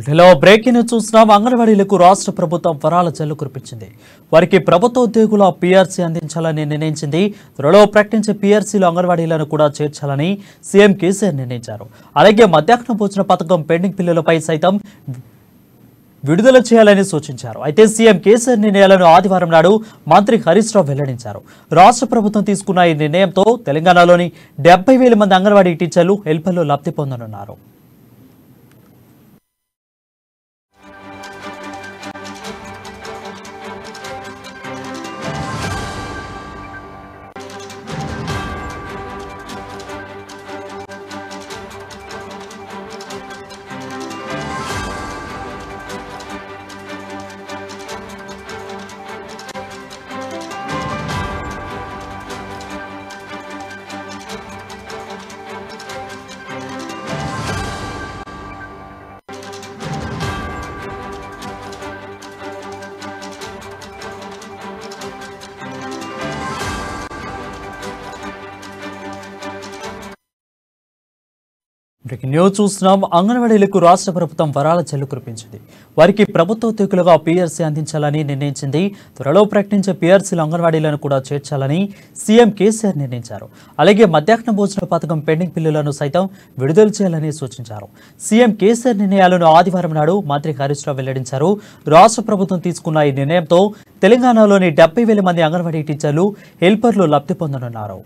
Hello breaking news చూస్తున్నాం. అంగన్వాడీలకు రాష్ట్ర ప్రభుత్వం వరాల జల్లు కురిపించింది. వారికి ప్రభుత్వ ఉద్యోగుల పీఆర్సీ అందించాలని నిర్ణయించింది. త్వరలో ప్రకటించే పీఆర్సీలో అంగన్వాడీలను కూడా చేర్చాలని సీఎం కేసీఆర్ నిర్ణయించారు. అలాగే మధ్యాహ్న భోజన పథకం పెండింగ్ బిల్లులపై సైతం విడుదల చేయాలని సూచించారు. అయితే సీఎం కేసీఆర్ నిర్ణయాలను ఆదివారం నాడు మంత్రి హరీష్ రావు వెల్లడించారు. రాష్ట్ర ప్రభుత్వం తీసుకున్న ఈ నిర్ణయంతో తెలంగాణలోని 70,000 మంది అంగన్వాడీ టీచర్లు హెల్పర్లు లబ్ధి పొందనున్నారు. బ్రేకింగ్ న్యూస్ చూస్తున్నాం. అంగన్వాడీలకు రాష్ట్ర ప్రభుత్వం వరాల జల్లు కురిపించింది. వారికి ప్రభుత్వ ఉద్యోగులుగా పీఆర్సీ అందించాలని నిర్ణయించింది. త్వరలో ప్రకటించే పీఆర్సీలో అంగన్వాడీలను కూడా చేర్చాలని సీఎం కేసీఆర్ నిర్ణయించారు. అలాగే మధ్యాహ్న భోజన పథకం పెండింగ్ బిల్లులను సైతం విడుదల చేయాలని సూచించారు. సీఎం కేసీఆర్ నిర్ణయాలను ఆదివారం నాడు మంత్రి హరీష్ రావు వెల్లడించారు. రాష్ట్ర ప్రభుత్వం తీసుకున్న ఈ నిర్ణయంతో తెలంగాణలోని 70,000 మంది అంగన్వాడీ టీచర్లు హెల్పర్లు లబ్ధి పొందనున్నారు.